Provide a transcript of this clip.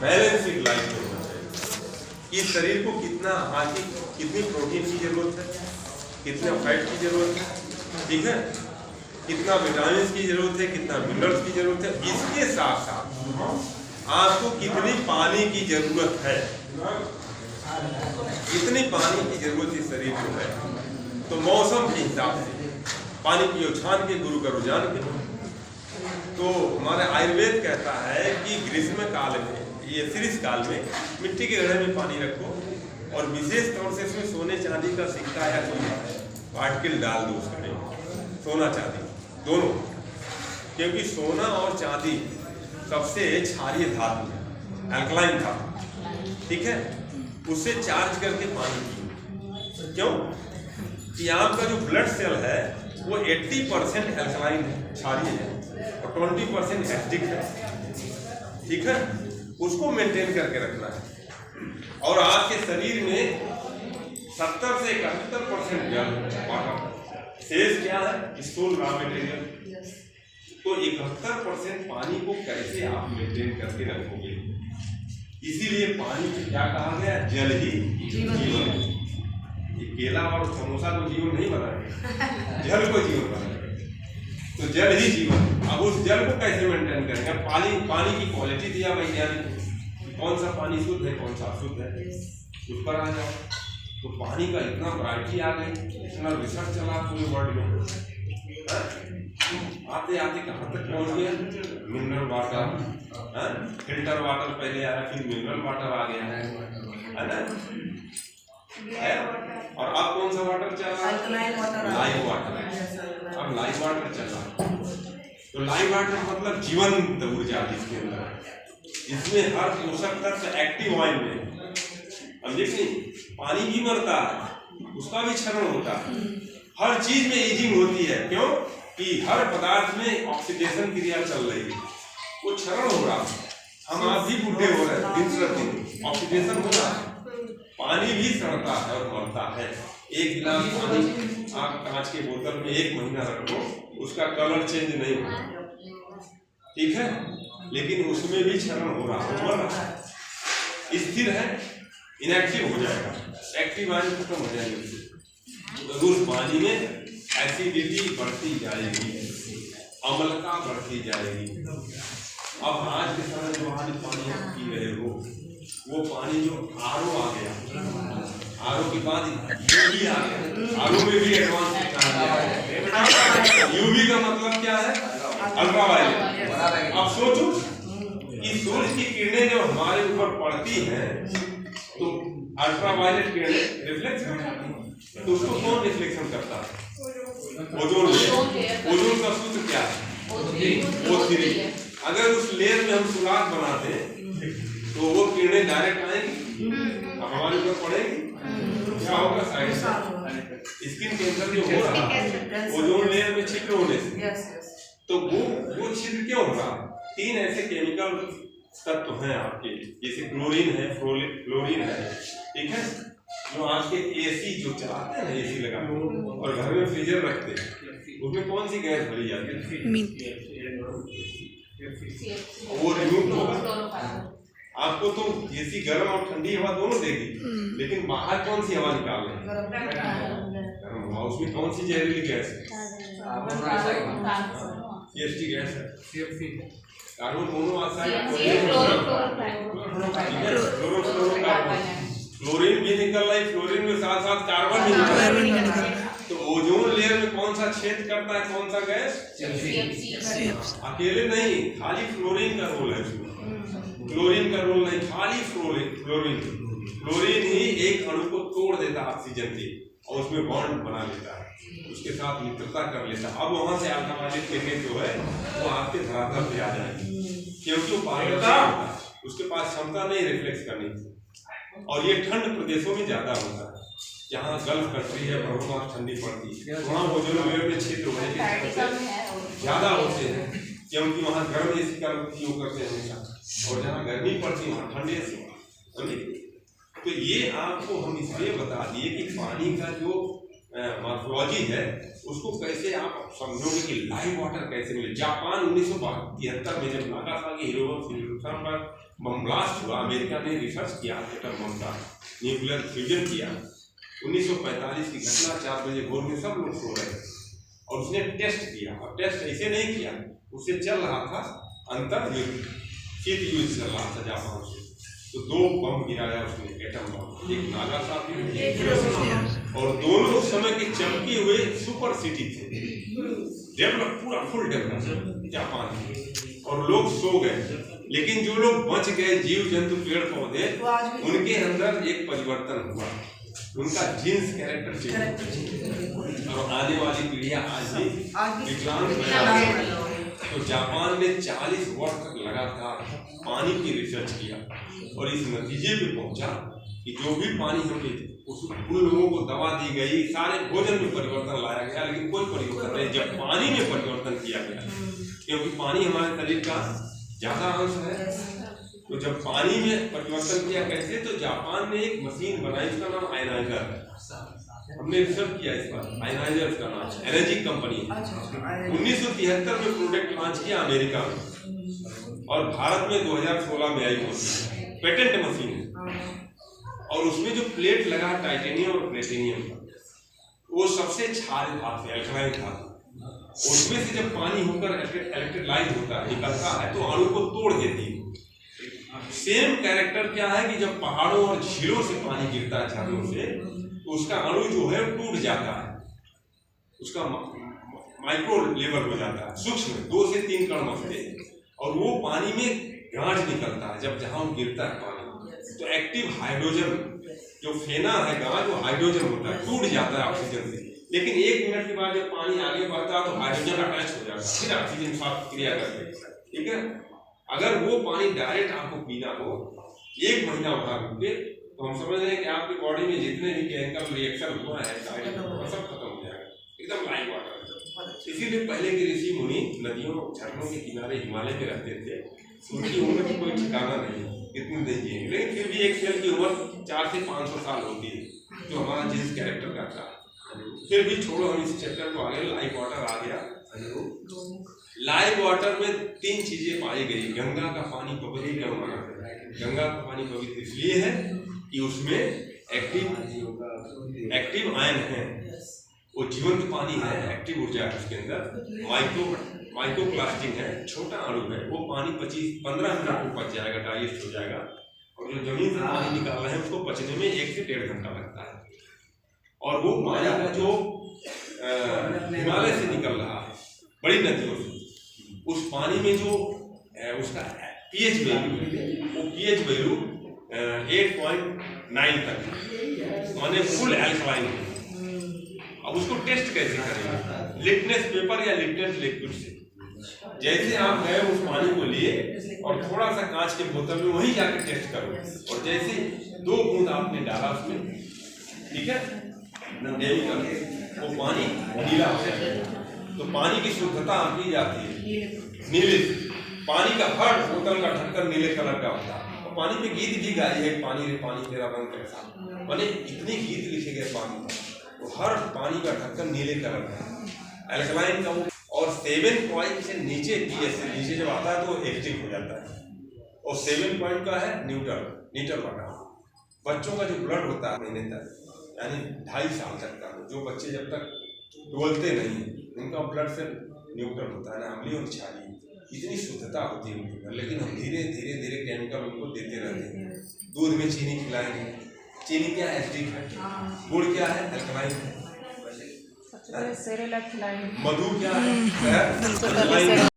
Balancing life होना चाहिए कि शरीर को कितना कितनी प्रोटीन की जरूरत है, कितना फैट की जरूरत है, ठीक है, कितना विटामिन की जरूरत है, कितना मिनरल्स की जरूरत है। इसके साथ साथ आपको कितनी पानी की जरूरत है, कितनी पानी की जरूरत है शरीर को है, तो मौसम के हिसाब से पानी पियो छान के गुरु करो जान के। तो हमारे आयुर्वेद कहता है कि ग्रीष्म काल में, ये शीत काल में मिट्टी के घड़े में पानी रखो और विशेष तौर से इसमें सोने चांदी का सिक्का या कोई पार्टिकल डाल दो उस घड़े में, सोना चांदी दोनों, क्योंकि सोना और चांदी सबसे क्षारीय धातु है, अल्कलाइन धातु, ठीक है। उससे चार्ज करके पानी पियो। क्यों कि आपका जो ब्लड सेल है वो 80% अल्कलाइन है, क्षारीय है, और 20% एसिडिक है, ठीक है। उसको मेंटेन करके रखना है। और आपके शरीर में 70 से 71% जल, वाटर, शेष क्या है, स्थूल रॉ मटेरियल। तो 71% पानी को कैसे आप मेंटेन करके रखोगे? इसीलिए पानी को क्या कहा गया, जल ही जीवन। ये केला और समोसा को जीवन नहीं बनाएगा, जल को जीवन बनाएगा। तो जल ही जीवन। अब उस जल को कैसे मेंटेन करेंगे? पानी की क्वालिटी दिया वैज्ञानिक, कौन सा पानी शुद्ध है, कौन सा अशुद्ध है, उस पर आ जाओ। तो पानी का इतना वैरायटी आ गई, इतना रिसर्च चला पूरे वर्ल्ड में, आते आते कहाँ तक पहुँच गया, मिनरल वाटर, फिल्टर वाटर पहले आया, फिर मिनरल वाटर आ गया है ना, है। और अब कौन सा वाटर चल रहा है, लाइव वाटर। अब लाइव वाटर चल रहा है। तो लाइव वाटर मतलब जीवंत ऊर्जा जिसके अंदर, इसमें हर पोषक तत्व एक्टिव ऑयल में। अब देखिए पानी भी मरता है, उसका भी क्षरण होता है, हर चीज में एजिंग होती है। क्यों कि हर पदार्थ में ऑक्सीडेशन क्रिया चल रही है, वो क्षरण हो रहा है। हम आप भी बूढ़े हो रहे हैं, दिन प्रतिदिन ऑक्सीडेशन हो रहा है। पानी भी सड़ता है और मरता है। एक गिलास पानी आप कांच के बोतल में 1 महीना रखो, उसका कलर चेंज नहीं होगा, ठीक है, लेकिन उसमें भी क्षरण हो रहा है, मर रहा है, स्थिर है, इनएक्टिव हो जाएगा, एक्टिव आयन खत्म हो जाएंगे। तो उस पानी में एसिडिटी बढ़ती जाएगी, अम्लता बढ़ती जाएगी। अब आज के समय जो पानी आप पी रहे हो, वो पानी जो आरओ आ गया, आरओ के बाद यूवी आ गया, आरओ में भी एडवांस यूवी का मतलब क्या है, अल्ट्रावायलेट। अब सोचो कि सूरज की किरणें जब हमारे ऊपर पड़ती हैं तो अल्ट्रावायलेट किरणें रिफ्लेक्ट करती हैं, तो उसको कौन रिफ्लेक्शन करता है, ओजोन लेयर। ओजोन का सूत्र क्या है, O3। अगर उस लेयर में हम सुराख बनाते तो वो किरणें डायरेक्ट आएंगी, हमारे ऊपर पड़ेगी, क्या होगा, साइड से स्किन कैंसर जो हो रहा है ओजोन लेयर में छिद्र होने से। तो वो छिद्र क्यों हो रहा? 3 ऐसे केमिकल तत्व हैं आपके, जैसे क्लोरीन है, फ्लोरीन है, ठीक है, जो आपके एसी जो चलाते हैं ना, एसी लगा और घर में फ्रीजर रखते हैं, उसमें कौन सी गैस भरी जाती है, वो रिमूव होगा। आपको तो एसी गर्म और ठंडी हवा दोनों देगी, लेकिन बाहर कौन सी हवा निकाल रहे हैं, गर्म हवा। उसमें कौन सी जहरीली गैस है, सीएफसी गैस है, कार्बन मोनोऑक्साइड, फ्लोरीन भी निकल रहा है, फ्लोरीन में साथ साथ कार्बन भी निकल रहा है। तो ओजोन लेयर में कौन सा छेद करता है, कौन सा गैस? अकेले नहीं, खाली फ्लोरीन का रोल है इसमें, क्लोरीन का रोल नहीं, खाली फ्लोरीन ही एक अणु को तोड़ देता है ऑक्सीजन के, और उसमें बॉन्ड बना लेता है, उसके साथ मित्रता कर लेता है। अब वहां से अल्ट्रावायलेट किरणें जो है वो आपके धरातल पे आ जाएगी, क्योंकि वो पारदर्शी, उसके पास क्षमता नहीं रिफ्लेक्ट करने की। और ये ठंड प्रदेशों में ज्यादा होता है, जहाँ गल्फ कंट्री है, बहुत ठंडी पड़ती है, वहाँ ओजोन लेयर में छिद्र होने के ज्यादा होते हैं, क्योंकि वहाँ गर्म एसी का उपयोग करते हैं हमेशा, और जहाँ गर्मी पड़ती है वहाँ ठंडे एसी। तो ये आपको हम इसलिए बता दिए कि पानी का जो मॉर्फोलॉजी है उसको कैसे आप समझोगे कि लाइव वाटर कैसे मिले। जापान 1973 में जब नागासाकी हिरोशिमा पर बम ब्लास्ट हुआ, अमेरिका ने रिसर्च किया, एटम बम का न्यूक्लियर फ्यूजन किया। 1945 की घटना, 4 बजे भोर में सब लोग सो रहे थे और उसने टेस्ट किया। और टेस्ट ऐसे नहीं किया, उससे चल रहा था अंतर युद्ध, शीत युद्ध चल रहा था जापान से। तो 2 बम गिराया उसने, एटम बम, एक नागासाकी में एक हिरोशिमा, और दोनों उस समय के चमके हुए सुपर सिटी थे, डेवलप, पूरा फुल डेवलप जापान में, और लोग सो गए। लेकिन जो लोग बच गए, जीव जंतु पेड़ पौधे, उनके अंदर एक परिवर्तन हुआ, उनका जीन्स कैरेक्टर चेंज, और आने वाली पीढ़ियां आज भी विकलांग। तो जापान ने 40 वर्ष तक लगातार पानी की रिसर्च किया और इस नतीजे पे पहुंचा कि जो भी पानी हम लेते उन लोगों को दवा दी गई, सारे भोजन में परिवर्तन लाया गया, लेकिन कोई परिवर्तन नहीं जब पानी में परिवर्तन किया गया, क्योंकि पानी हमारे शरीर का ज्यादा अंश है। तो जब पानी में परिवर्तन किया कैसे, तो जापान ने एक मशीन बनाई, उसका नाम आयनाइजर है, हमने रिसर्च किया इस पर, आयनाइजर का नाम, एनर्जी कंपनी। 1973 में प्रोडक्ट लॉन्च किया अमेरिका में, और भारत में 2016 में आई मशीन, पेटेंट मशीन है। और उसमें जो प्लेट लगा टाइटेनियम और प्लेटिनियम का, वो सबसे क्षारीय धातु, एल्कलाइन धातु, उसमें से जब पानी होकर इलेक्ट्रोलाइज होता है, निकलता है, तो अणु को तोड़ देती है। सेम कैरेक्टर क्या है कि जब पहाड़ों और झीलों से पानी गिरता है झरनों से, तो उसका अणु जो है टूट जाता है, उसका माइक्रो लेवल हो जाता है, सूक्ष्म 2 से 3 कण बचते हैं, और वो पानी में गांठ निकलता है जब जहां गिरता है पानी। तो एक्टिव हाइड्रोजन जो फेना है गांठ, वो हाइड्रोजन होता है, टूट जाता है ऑक्सीजन से, लेकिन 1 मिनट के बाद जब पानी आगे बढ़ता है तो हाइड्रोजन अटैच हो जाता है, फिर ऑक्सीजन साथ क्रिया करते, ठीक है। अगर वो पानी डायरेक्ट आपको पीना हो 1 महीना वहां रुक के, तो हम समझ रहे हैं कि आपकी बॉडी में जितने भी केमिकल रिएक्शन हुआ है सब खत्म हो जाएगा, एकदम लाइव वाटर। इसीलिए पहले के ऋषि मुनि नदियों झरनों के किनारे हिमालय में रहते थे, उनकी उम्र की कोई ठिकाना नहीं, कितनी नहीं जिएंगे, लेकिन फिर भी एक सेल की उम्र 4 से 500 साल होती है, जो हमारा जीन्स कैरेक्टर करता है। फिर भी छोड़ो हम इस चैप्टर को, आगे लाइव वाटर आ गया। लाइव वाटर में 3 चीजें पाई गई। गंगा का पानी पवित्र क्यों माना जाता है? गंगा का पानी पवित्र इसलिए है कि उसमें एक्टिव आयन है, वो जीवंत पानी है, एक्टिव ऊर्जा है उसके अंदर, माइक्रोप्लास्टिक है, छोटा अणु है, वो पानी 15 मिनट में पच जाएगा, डाइजेस्ट हो जाएगा, और जो जमीन से पानी निकाल रहे हैं उसको पचने में 1 से 1.5 घंटा लगता है। और वो पानी का जो हिमालय से निकल रहा है, बड़ी नदियों से, उस पानी में जो उसका पीएच वैल्यू है, वो पीएच वैल्यू 8.9 तक, माने फुल एल्कलाइन है। अब उसको टेस्ट कैसे करेंगे? लिटनेस पेपर या लिटनेस लिक्विड से। जैसे आप गए उस पानी को लिए और थोड़ा सा कांच के बोतल में वहीं जाके टेस्ट करो, और जैसे 2 बूंद आपने डाला उसमें, ठीक है, वो पानी नीला हो जाएगा। तो पानी की शुद्धता आंकी जाती है नीले, पानी का हर बोतल का ढक्कन नीले कलर का होता है। और पानी में गीत भी गाई है, पानी रे पानी तेरा रंग कैसा, माने इतने गीत लिखे गए पानी में, तो हर पानी का ढक्कन नीले कलर का, एल्कलाइन का। और 7 पॉइंट से नीचे पीएच से नीचे जब आता है तो एक्टिव हो जाता है, और 7 पॉइंट का है न्यूट्रल वाटर। बच्चों का जो ब्लड होता है महीने तक, यानी 2.5 साल तक का, जो बच्चे जब तक डोलते नहीं, उनका ब्लड से न्यूट्रल होता है, ना अम्लीय और क्षारीय, इतनी शुद्धता होती है उनके अंदर। लेकिन हम धीरे धीरे केमिकल उनको देते रहते हैं। दूध में चीनी खिलाएंगे, चीनी क्या है? एसिडिक है। गुड़ क्या है? अल्कलाइन है। मधु क्या है?